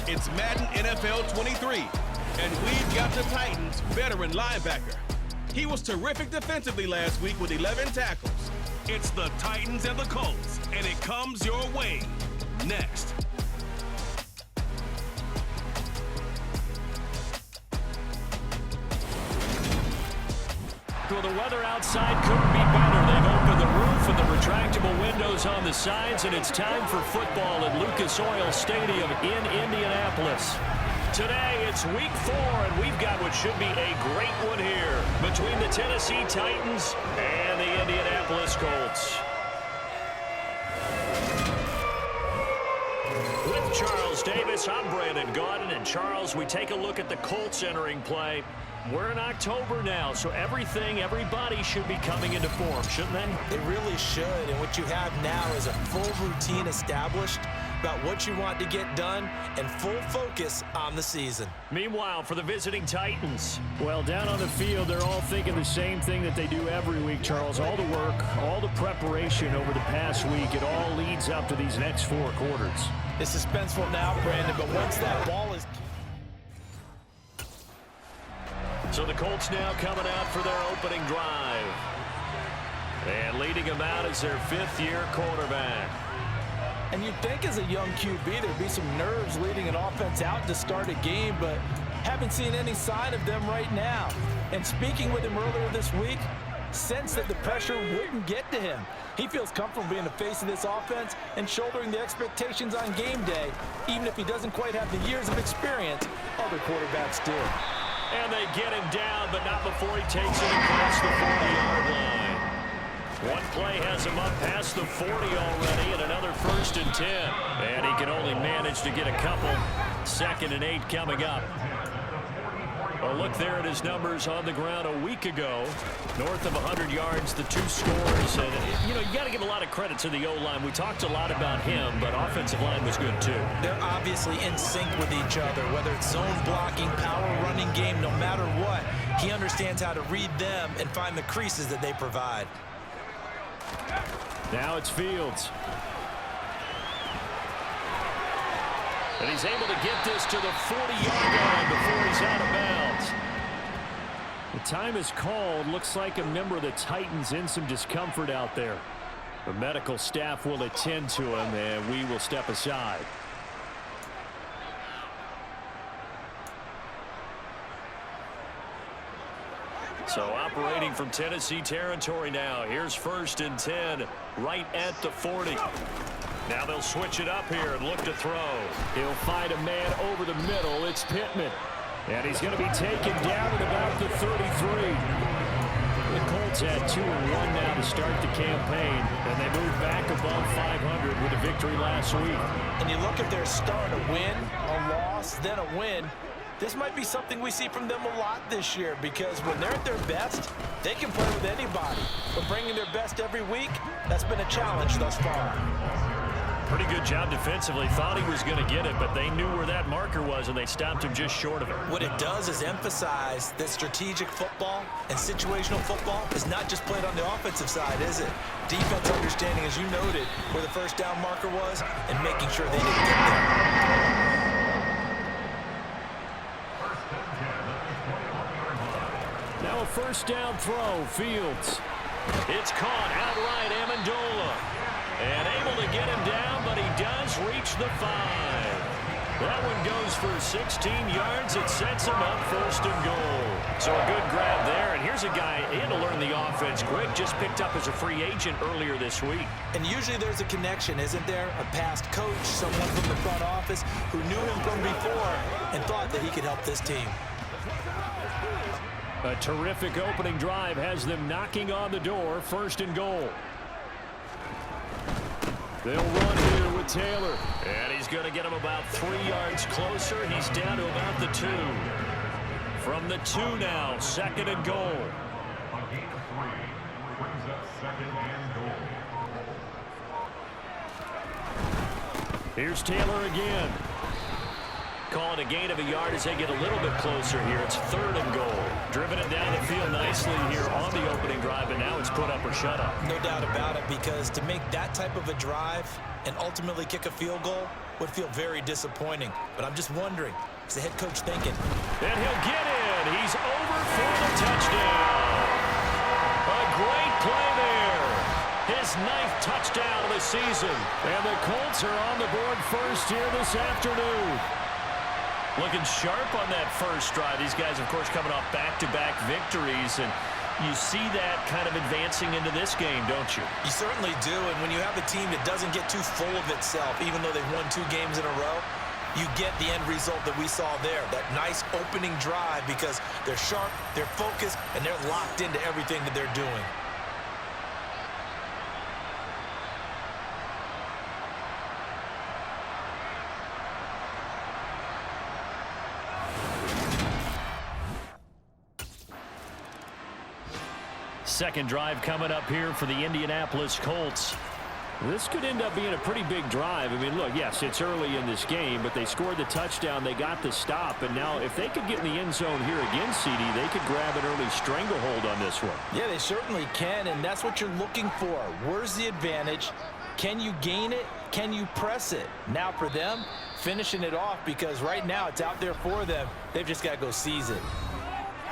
It's Madden NFL 23, and we've got the Titans' veteran linebacker. He was terrific defensively last week with 11 tackles. It's the Titans and the Colts, and it comes your way next. Well, the weather outside couldn't be better. They've opened the roof and the retractable windows on the sides, and it's time for football at Lucas Oil Stadium in Indianapolis. Today, it's week 4, and we've got what should be a great one here between the Tennessee Titans and the Indianapolis Colts. With Charles Davis, I'm Brandon Gaudin, and Charles, we take a look at the Colts entering play. We're in October now, so everybody should be coming into form, shouldn't they? They really should, and what you have now is a full routine established about what you want to get done and full focus on the season. Meanwhile, for the visiting Titans, well, down on the field, they're all thinking the same thing that they do every week, Charles. All the work, all the preparation over the past week, it all leads up to these next 4 quarters. It's suspenseful now, Brandon, but once that ball is... So the Colts now coming out for their opening drive. And leading them out is their 5th-year quarterback. And you'd think as a young QB there'd be some nerves leading an offense out to start a game, but haven't seen any sign of them right now. And speaking with him earlier this week, sensed that the pressure wouldn't get to him. He feels comfortable being the face of this offense and shouldering the expectations on game day, even if he doesn't quite have the years of experience other quarterbacks do. And they get him down, but not before he takes it across the 40-yard line. One play has him up past the 40 already, and another 1st and 10. And he can only manage to get a couple. 2nd and 8 coming up. Well, look there at his numbers on the ground a week ago. North of 100 yards, the 2 scores. And, you got to give a lot of credit to the O-line. We talked a lot about him, but offensive line was good, too. They're obviously in sync with each other, whether it's zone blocking, power running game, no matter what. He understands how to read them and find the creases that they provide. Now it's Fields. And he's able to get this to the 40-yard line before he's out of bounds. The time is called. Looks like a member of the Titans in some discomfort out there. The medical staff will attend to him, and we will step aside. So operating from Tennessee territory now. Here's 1st and 10 right at the 40. Now they'll switch it up here and look to throw. He'll find a man over the middle. It's Pittman. And he's going to be taken down at about the 33. The Colts had 2-1 now to start the campaign, and they moved back above 500 with a victory last week. And you look at their start, a win, a loss, then a win. This might be something we see from them a lot this year, because when they're at their best, they can play with anybody. But bringing their best every week, that's been a challenge thus far. Pretty good job defensively. Thought he was going to get it, but they knew where that marker was, and they stopped him just short of it. What it does is emphasize that strategic football and situational football is not just played on the offensive side, is it? Defense understanding, as you noted, where the 1st down marker was and making sure they didn't get there. Now a 1st down throw, Fields. It's caught outright, Amendola. And able to get him down, but he does reach the 5. That one goes for 16 yards. It sets him up 1st and goal. So a good grab there. And here's a guy, he had to learn the offense. Greg just picked up as a free agent earlier this week. And usually there's a connection, isn't there? A past coach, someone from the front office who knew him from before and thought that he could help this team. A terrific opening drive has them knocking on the door. 1st and goal. They'll run here with Taylor. And he's going to get him about 3 yards closer. He's down to about the 2. From the 2 now, 2nd and goal. Here's Taylor again. Call it a gain of a yard as they get a little bit closer here. It's 3rd and goal. Driven it down the field nicely here on the opening drive, and now it's put up or shut up. No doubt about it, because to make that type of a drive and ultimately kick a field goal would feel very disappointing. But I'm just wondering, is the head coach thinking? And he'll get in. He's over for the touchdown. A great play there. His 9th touchdown of the season. And the Colts are on the board first here this afternoon. Looking sharp on that first drive. These guys, of course, coming off back-to-back victories, and you see that kind of advancing into this game, don't you? You certainly do, and when you have a team that doesn't get too full of itself, even though they've won 2 games in a row, you get the end result that we saw there, that nice opening drive, because they're sharp, they're focused, and they're locked into everything that they're doing. Second drive coming up here for the Indianapolis Colts. This could end up being a pretty big drive. I mean, look, yes, it's early in this game, but they scored the touchdown, they got the stop, and now if they could get in the end zone here again, CD, they could grab an early stranglehold on this one. Yeah, they certainly can, and that's what you're looking for. Where's the advantage? Can you gain it? Can you press it? Now for them, finishing it off, because right now it's out there for them. They've just got to go seize it.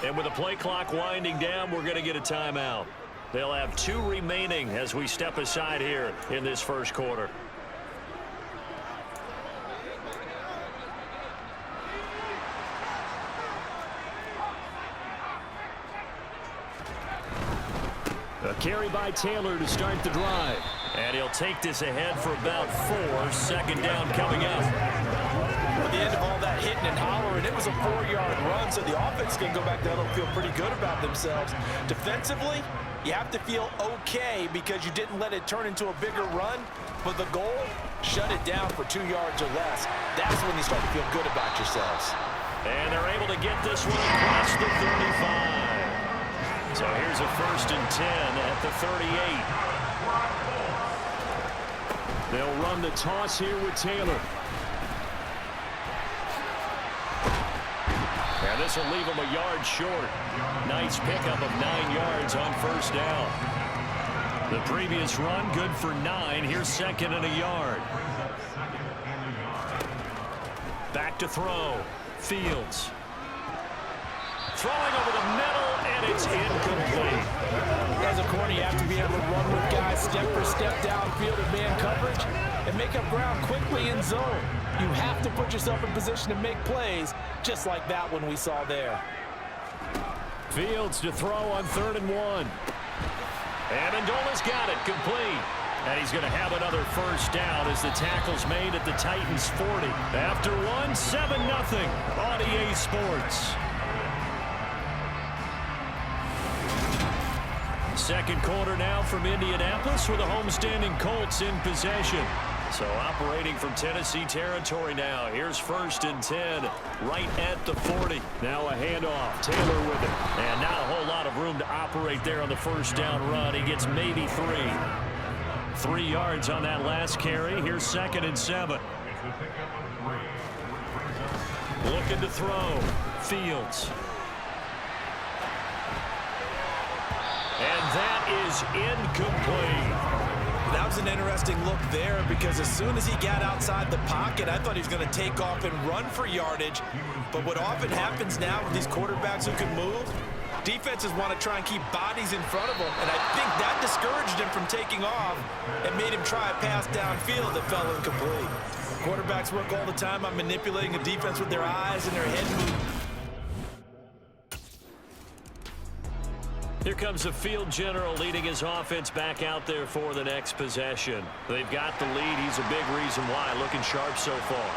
And with the play clock winding down, we're going to get a timeout. They'll have 2 remaining as we step aside here in this first quarter. A carry by Taylor to start the drive. And he'll take this ahead for about 4. Second down coming up. At the end of all that hitting and hollering, it was a 4-yard run, so the offense can go back down and feel pretty good about themselves. Defensively, you have to feel okay because you didn't let it turn into a bigger run, but the goal, shut it down for 2 yards or less. That's when you start to feel good about yourselves. And they're able to get this one across the 35. So here's a 1st and 10 at the 38. They'll run the toss here with Taylor. And this will leave him a yard short. Nice pickup of 9 yards on 1st down. The previous run, good for 9. Here's 2nd and a yard. Back to throw. Fields. Throwing over the middle, and it's incomplete. As a corner, you have to be able to run with guys step for step downfield in man coverage and make up ground quickly in zone. You have to put yourself in position to make plays, just like that one we saw there. Fields to throw on 3rd and 1. And Amendola's got it, complete. And he's going to have another 1st down as the tackle's made at the Titans' 40. After 1, 7-0 on EA Sports. Second quarter now from Indianapolis with the homestanding Colts in possession. So operating from Tennessee territory now. Here's 1st and 10 right at the 40. Now a handoff. Taylor with it. And not a whole lot of room to operate there on the 1st down run. He gets maybe 3. 3 yards on that last carry. Here's 2nd and 7. Looking to throw. Fields. And that is incomplete. That was an interesting look there because as soon as he got outside the pocket, I thought he was going to take off and run for yardage. But what often happens now with these quarterbacks who can move, defenses want to try and keep bodies in front of them, and I think that discouraged him from taking off and made him try a pass downfield that fell incomplete. Quarterbacks work all the time on manipulating a defense with their eyes and their head movement. Here comes the field general leading his offense back out there for the next possession. They've got the lead. He's a big reason why. Looking sharp so far.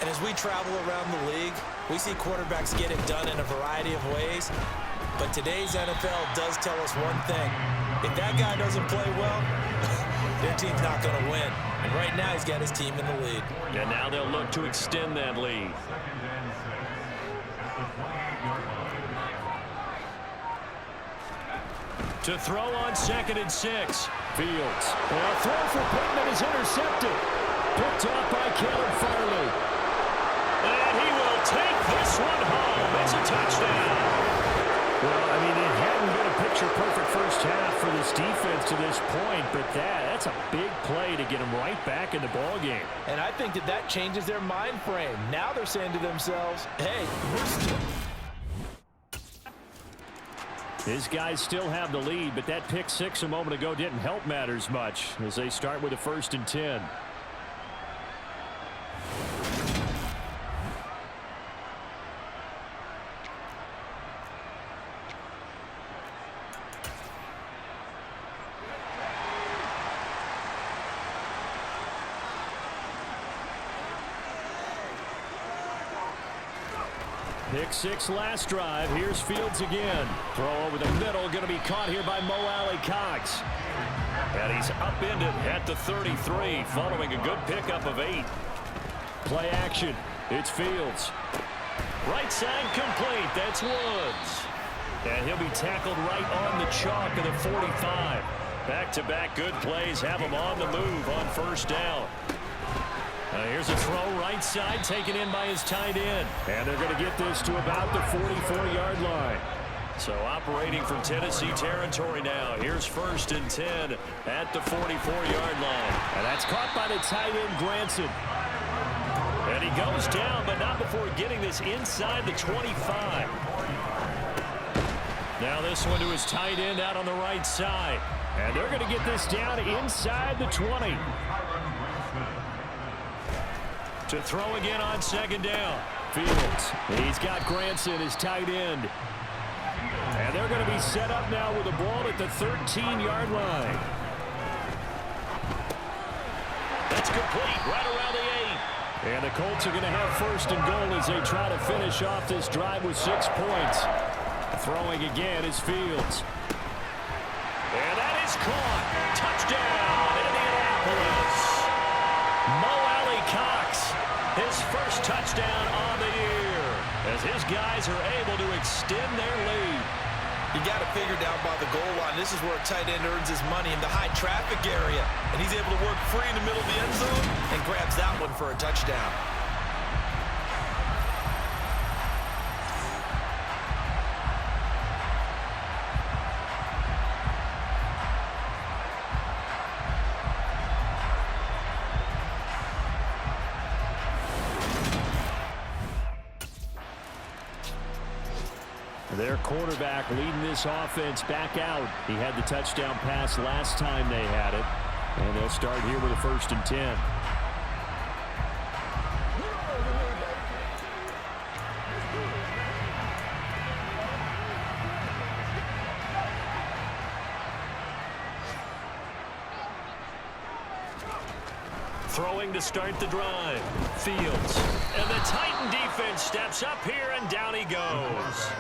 And as we travel around the league, we see quarterbacks get it done in a variety of ways. But today's NFL does tell us one thing. If that guy doesn't play well, their team's not going to win. And right now he's got his team in the lead. And now they'll look to extend that lead. To throw on 2nd and 6. Fields. And a throw for Pittman is intercepted. Picked up by Caleb Farley. And he take this one home. It's a touchdown. Well, I mean, it hadn't been a picture-perfect first half for this defense to this point, but that's a big play to get them right back in the ballgame. And I think that changes their mind frame. Now they're saying to themselves, hey, we're still... His guys still have the lead, but that pick six a moment ago didn't help matters much as they start with a 1st and 10. Pick six last drive. Here's Fields again. Throw over the middle. Going to be caught here by Mo Alley-Cox. And he's upended at the 33 following a good pickup of 8. Play action. It's Fields. Right side complete. That's Woods. And he'll be tackled right on the chalk of the 45. Back-to-back good plays have him on the move on 1st down. Here's a throw right side taken in by his tight end. And they're going to get this to about the 44-yard line. So operating from Tennessee territory now. Here's 1st and 10 at the 44-yard line. And that's caught by the tight end, Granson. And he goes down, but not before getting this inside the 25. Now this one to his tight end out on the right side. And they're going to get this down inside the 20. To throw again on 2nd down. Fields. He's got Granson, his tight end. And they're going to be set up now with the ball at the 13-yard line. That's complete right around the 8. And the Colts are going to have 1st and goal as they try to finish off this drive with 6 points. Throwing again is Fields. And that is caught. Touchdown, Indianapolis. Mo Alley-Cox, his 1st touchdown on the year, as his guys are able to extend their lead. You got to figure down by the goal line. This is where a tight end earns his money in the high traffic area. And he's able to work free in the middle of the end zone and grabs that one for a touchdown. Their quarterback leading this offense back out. He had the touchdown pass last time they had it. And they'll start here with a 1st and 10. Throwing to start the drive. Fields. And the Titan defense steps up here, and down he goes.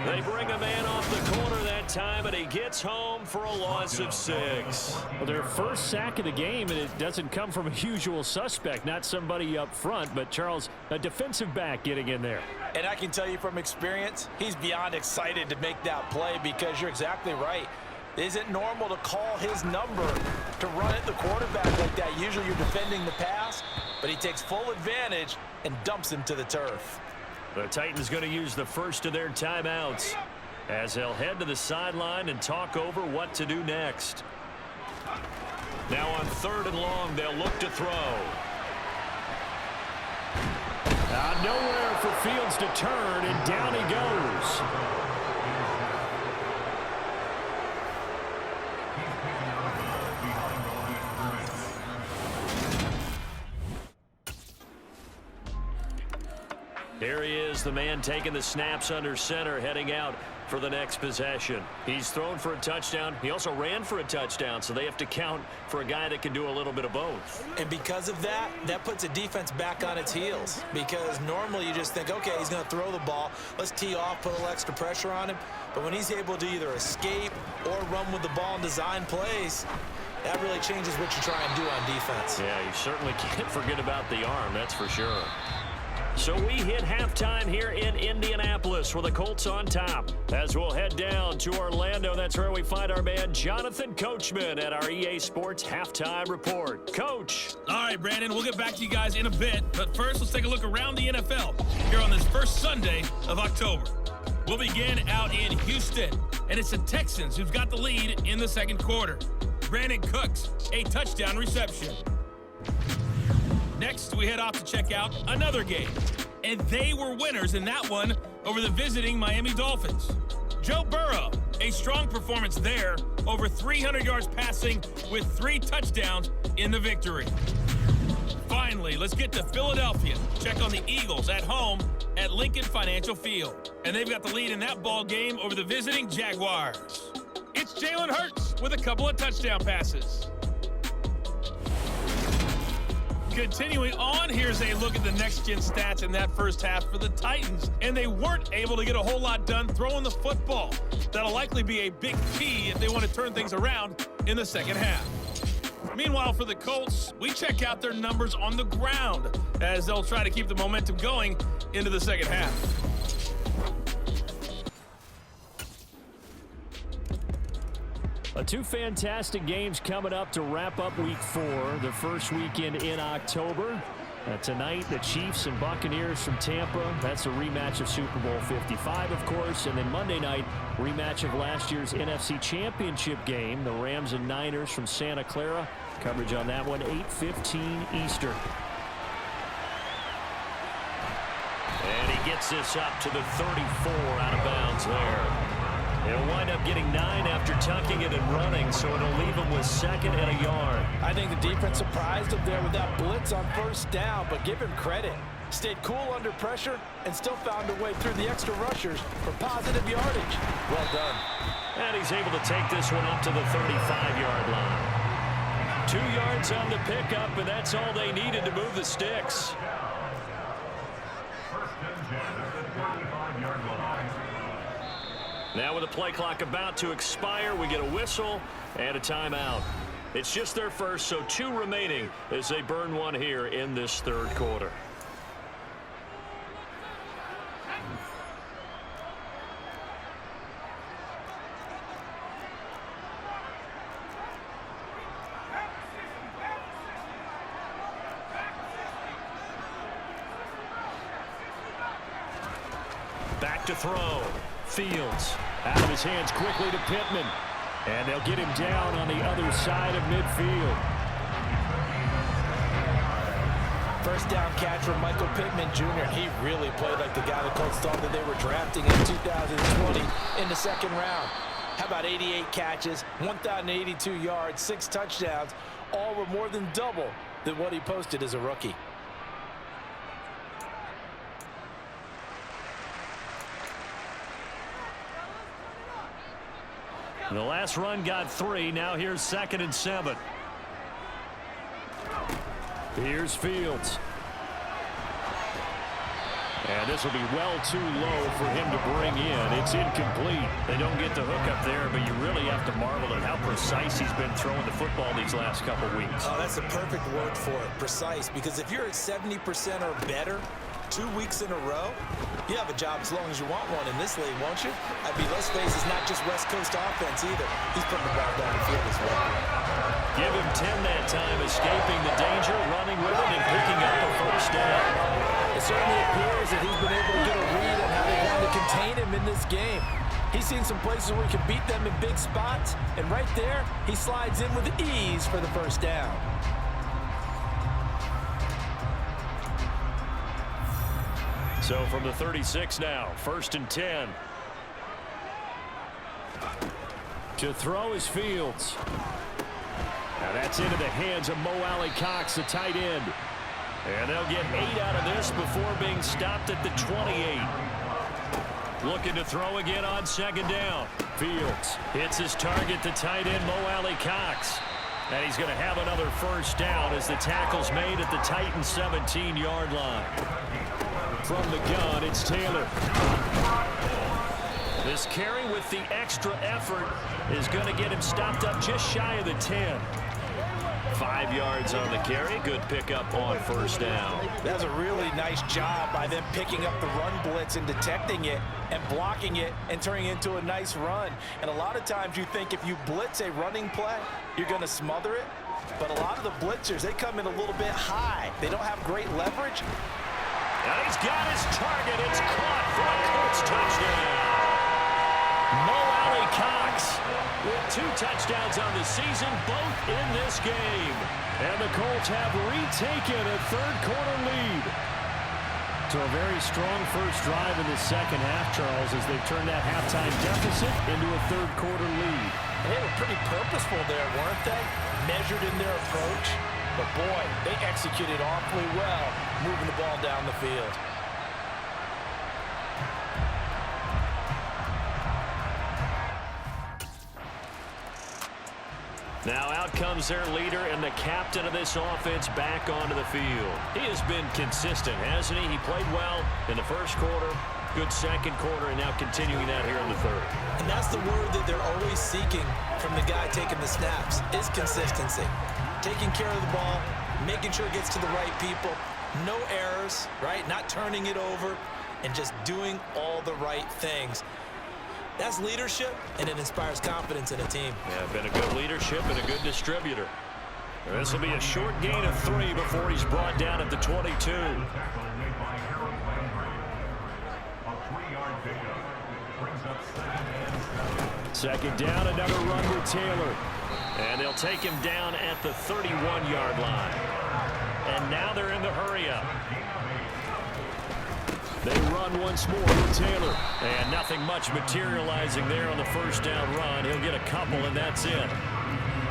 They bring a man off the corner that time, and he gets home for a loss of 6. Well, their 1st sack of the game, and it doesn't come from a usual suspect, not somebody up front, but Charles, a defensive back getting in there. And I can tell you from experience, he's beyond excited to make that play because you're exactly right. Is it normal to call his number to run at the quarterback like that? Usually you're defending the pass, but he takes full advantage and dumps him to the turf. The Titans going to use the first of their timeouts as they'll head to the sideline and talk over what to do next. Now on 3rd and long, they'll look to throw. Nowhere for Fields to turn, and down he goes. Here he is, the man taking the snaps under center, heading out for the next possession. He's thrown for a touchdown. He also ran for a touchdown, so they have to count for a guy that can do a little bit of both. And because of that, that puts a defense back on its heels. Because normally you just think, okay, he's going to throw the ball. Let's tee off, put a little extra pressure on him. But when he's able to either escape or run with the ball and design plays, that really changes what you try and do on defense. Yeah, you certainly can't forget about the arm, that's for sure. So we hit halftime here in Indianapolis with the Colts on top. As we'll head down to Orlando, that's where we find our man Jonathan Coachman at our EA Sports Halftime Report. Coach. All right, Brandon, we'll get back to you guys in a bit. But first, let's take a look around the NFL here on this first Sunday of October. We'll begin out in Houston, and it's the Texans who've got the lead in the second quarter. Brandon Cooks, a touchdown reception. Next, we head off to check out another game, and they were winners in that one over the visiting Miami Dolphins. Joe Burrow, a strong performance there, over 300 yards passing with 3 touchdowns in the victory. Finally, let's get to Philadelphia. Check on the Eagles at home at Lincoln Financial Field, and they've got the lead in that ball game over the visiting Jaguars. It's Jalen Hurts with a couple of touchdown passes. Continuing on, here's a look at the next-gen stats in that first half for the Titans, and they weren't able to get a whole lot done throwing the football. That'll likely be a big key if they want to turn things around in the second half. Meanwhile, for the Colts, we check out their numbers on the ground as they'll try to keep the momentum going into the second half. Two fantastic games coming up to wrap up Week 4, the first weekend in October. Tonight, the Chiefs and Buccaneers from Tampa. That's a rematch of Super Bowl 55, of course. And then Monday night, rematch of last year's NFC Championship game, the Rams and Niners from Santa Clara. Coverage on that one, 8:15 Eastern. And he gets this up to the 34 out of bounds there. He'll wind up getting 9 after tucking it and running, so it'll leave him with 2nd and a yard. I think the defense surprised him there with that blitz on first down, but give him credit. Stayed cool under pressure and still found a way through the extra rushers for positive yardage. Well done. And he's able to take this one up to the 35-yard line. 2 yards on the pickup, and that's all they needed to move the sticks. Now with the play clock about to expire, we get a whistle and a timeout. It's just their first, so 2 remaining as they burn one here in this third quarter. Back to throw. Fields out of his hands quickly to Pittman. And they'll get him down on the other side of midfield. First down catch from Michael Pittman Jr. He really played like the guy the Colts thought that they were drafting in 2020 in the second round. How about 88 catches, 1,082 yards, 6 touchdowns. All were more than double than what he posted as a rookie. The last run got 3. Now here's 2nd and 7. Here's Fields. And this will be well too low for him to bring in. It's incomplete. They don't get the hook up there, but you really have to marvel at how precise he's been throwing the football these last couple weeks. Oh, that's a perfect word for it, precise, because if you're at 70% or better 2 weeks in a row, you have a job as long as you want one in this league, won't you? I mean, let's face it, it's not just West Coast offense either. He's putting the ball down the field as well. Give him 10 that time, escaping the danger, running with it, and picking up a first down. It certainly appears that he's been able to get a read on how they want to contain him in this game. He's seen some places where he can beat them in big spots, and right there, he slides in with ease for the first down. So from the 36 now, 1st and 10. To throw is Fields. Now that's into the hands of Mo Alley-Cox, the tight end. And they'll get 8 out of this before being stopped at the 28. Looking to throw again on 2nd down. Fields hits his target, the tight end, Mo Alley-Cox. And he's going to have another first down as the tackle's made at the Titans' 17-yard line. From the gun, it's Taylor. This carry with the extra effort is going to get him stopped up just shy of the 10. 5 yards on the carry. Good pickup on first down. That was a really nice job by them picking up the run blitz and detecting it and blocking it and turning it into a nice run. And a lot of times you think if you blitz a running play, you're going to smother it. But a lot of the blitzers, they come in a little bit high. They don't have great leverage. And he's got his target. It's caught for a Colts touchdown. Mo Cox with 2 touchdowns on the season, both in this game. And the Colts have retaken a third-quarter lead. So a very strong first drive in the second half, Charles, as they've turned that halftime deficit into a third-quarter lead. And they were pretty purposeful there, weren't they? Measured in their approach. But, boy, they executed awfully well, moving the ball down the field. Now out comes their leader and the captain of this offense back onto the field. He has been consistent, hasn't he? He played well in the first quarter, good second quarter, and now continuing that here in the third. And that's the word that they're always seeking from the guy taking the snaps, is consistency. Taking care of the ball, making sure it gets to the right people, no errors, right? Not turning it over, and just doing all the right things. That's leadership, and it inspires confidence in a team. Yeah, been a good leadership and a good distributor. This will be a short gain of 3 before he's brought down at the 22. Second down, another run with Taylor. And they'll take him down at the 31-yard line. And now they're in the hurry-up. They run once more with Taylor. And nothing much materializing there on the first down run. He'll get a couple, and that's it.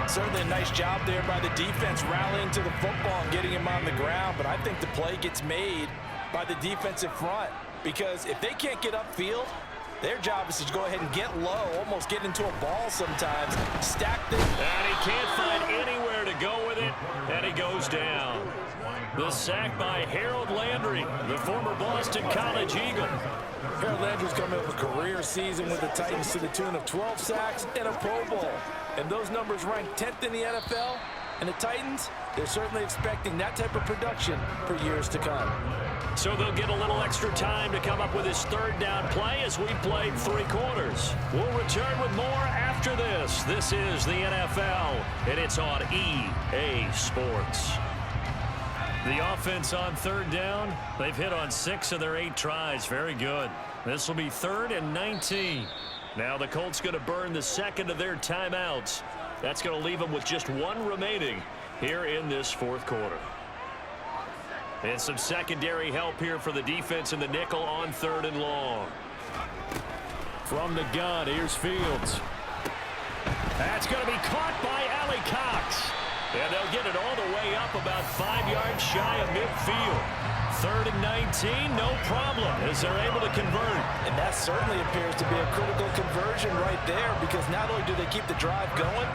Certainly a nice job there by the defense rallying to the football and getting him on the ground. But I think the play gets made by the defensive front. Because if they can't get upfield, their job is to go ahead and get low, almost get into a ball sometimes, stack them. And he can't find anywhere to go with it, and he goes down. The sack by Harold Landry, the former Boston College Eagle. Harold Landry's coming up a career season with the Titans to the tune of 12 sacks and a Pro Bowl. And those numbers rank 10th in the NFL. And the Titans, they're certainly expecting that type of production for years to come. So they'll get a little extra time to come up with his third down play as we played 3 quarters. We'll return with more after this. This is the NFL, and it's on EA Sports. The offense on third down, they've hit on 6 of their 8 tries. Very good. This will be 3rd and 19. Now the Colts going to burn the second of their timeouts. That's going to leave them with just 1 remaining here in this 4th quarter. And some secondary help here for the defense in the nickel on 3rd and long. From the gun, here's Fields. That's going to be caught by Cox. And they'll get it all the way up about 5 yards shy of midfield. 3rd and 19, no problem, as they're able to convert. And that certainly appears to be a critical conversion right there, because not only do they keep the drive going,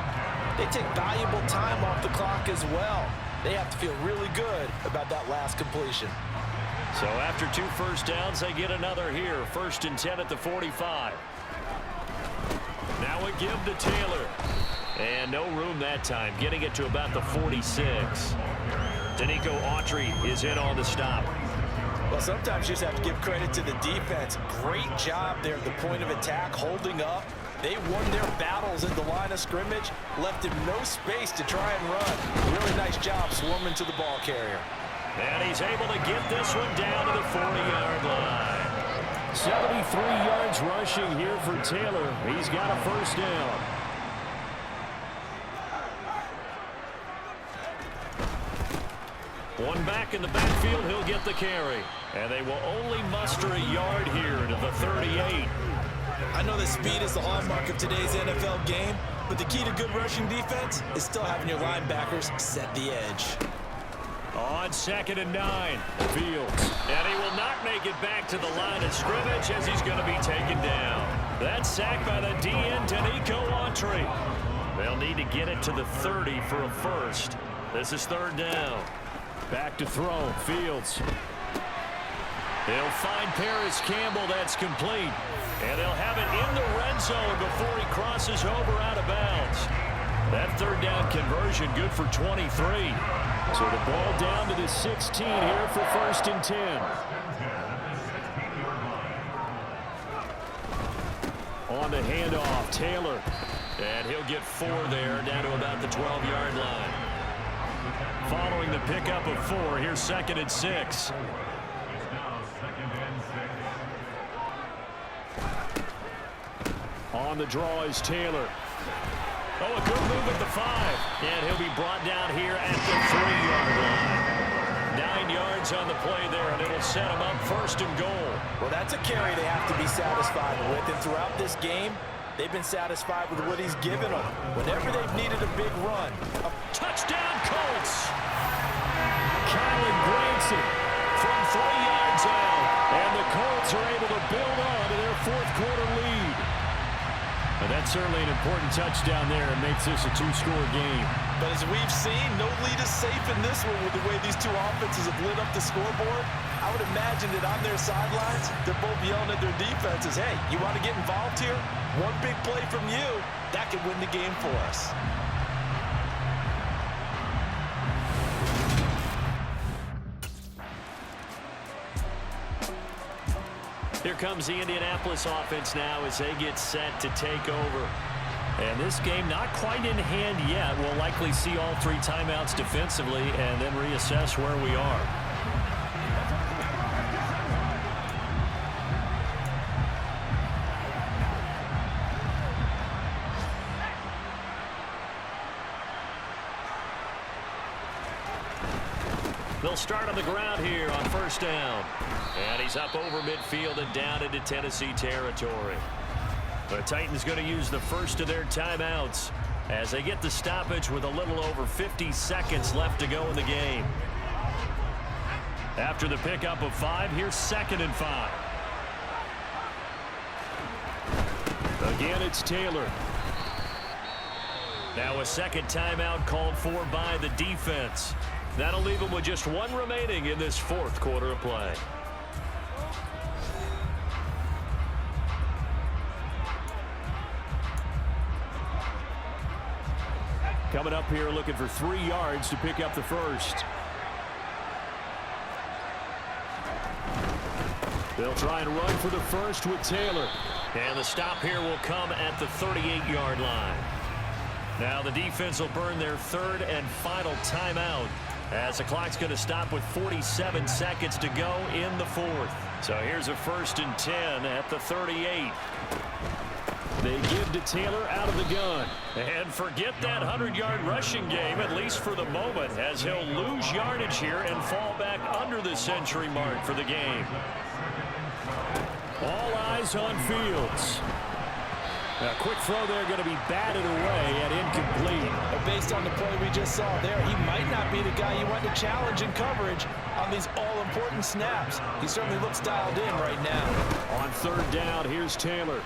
they take valuable time off the clock as well. They have to feel really good about that last completion. So after 2 first downs, they get another here. 1st and 10 at the 45. Now a give to Taylor. And no room that time, getting it to about the 46. Danico Autry is in on the stop. Well, sometimes you just have to give credit to the defense. Great job there at the point of attack, holding up. They won their battles at the line of scrimmage, left him no space to try and run. Really nice job swarming to the ball carrier. And he's able to get this one down to the 40-yard line. 73 yards rushing here for Taylor. He's got a first down. One back in the backfield, he'll get the carry. And they will only muster a yard here to the 38. I know that speed is the hallmark of today's NFL game, but the key to good rushing defense is still having your linebackers set the edge. On 2nd and 9, Fields. And he will not make it back to the line of scrimmage as he's going to be taken down. That's sacked by the DN, Danico Autry. They'll need to get it to the 30 for a first. This is 3rd down. Back to throw, Fields. They'll find Paris Campbell, that's complete. And they'll have it in the red zone before he crosses over out of bounds. That third down conversion good for 23. So the ball down to the 16 here for 1st and 10. On the handoff, Taylor. And he'll get 4 there, down to about the 12-yard line. Following the pickup of 4, here's 2nd and 6. On the draw is Taylor. Oh, a good move at the 5. And he'll be brought down here at the 3-yard line. 9 yards on the play there, and it'll set him up 1st and goal. Well, that's a carry they have to be satisfied with. And throughout this game, they've been satisfied with what he's given them. Whenever they've needed a big run. Touchdown, Colts! Kylan Granson from 3 yards out. And the Colts are able to build on to their 4th quarter lead. And that's certainly an important touchdown there. It makes this a 2-score game. But as we've seen, no lead is safe in this one with the way these two offenses have lit up the scoreboard. I would imagine that on their sidelines, they're both yelling at their defenses, hey, you want to get involved here? One big play from you, that could win the game for us. Here comes the Indianapolis offense now as they get set to take over. And this game not quite in hand yet. We'll likely see all 3 timeouts defensively and then reassess where we are. They'll start on the ground here on 1st down. And he's up over midfield and down into Tennessee territory. The Titans going to use the first of their timeouts as they get the stoppage with a little over 50 seconds left to go in the game. After the pickup of 5, here's 2nd and 5. Again, it's Taylor. Now a second timeout called for by the defense. That'll leave them with just 1 remaining in this 4th quarter of play. Coming up here looking for 3 yards to pick up the first. They'll try and run for the first with Taylor. And the stop here will come at the 38-yard line. Now the defense will burn their 3rd and final timeout as the clock's going to stop with 47 seconds to go in the 4th. So here's a 1st and 10 at the 38. They give to Taylor out of the gun. And forget that 100-yard rushing game, at least for the moment, as he'll lose yardage here and fall back under the century mark for the game. All eyes on Fields. A quick throw there going to be batted away and incomplete. But based on the play we just saw there, he might not be the guy you want to challenge in coverage on these all-important snaps. He certainly looks dialed in right now. On 3rd down, here's Taylor.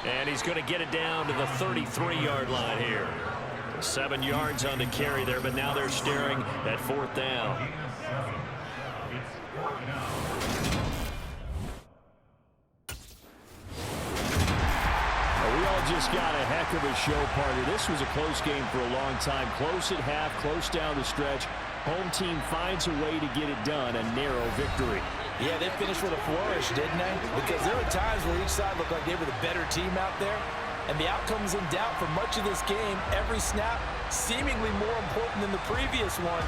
And he's going to get it down to the 33-yard line here. 7 yards on the carry there, but now they're staring at 4th down. Just got a heck of a show party. This was a close game for a long time. Close at half, close down the stretch. Home team finds a way to get it done. A narrow victory. Yeah, they finished with a flourish, didn't they? Because there were times where each side looked like they were the better team out there. And the outcome's in doubt for much of this game. Every snap seemingly more important than the previous one.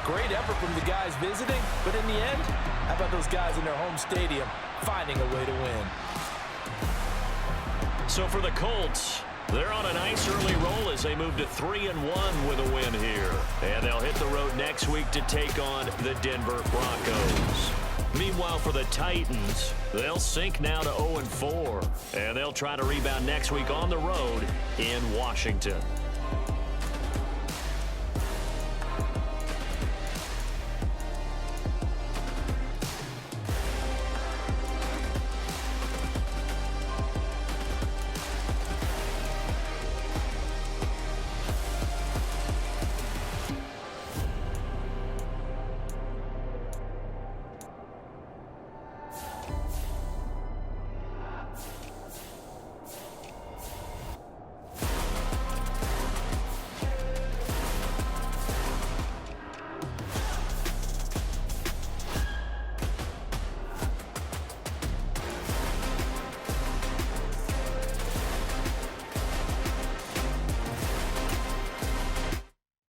Great effort from the guys visiting. But in the end, how about those guys in their home stadium finding a way to win? So for the Colts, they're on a nice early roll as they move to 3-1 with a win here. And they'll hit the road next week to take on the Denver Broncos. Meanwhile, for the Titans, they'll sink now to 0-4. And they'll try to rebound next week on the road in Washington.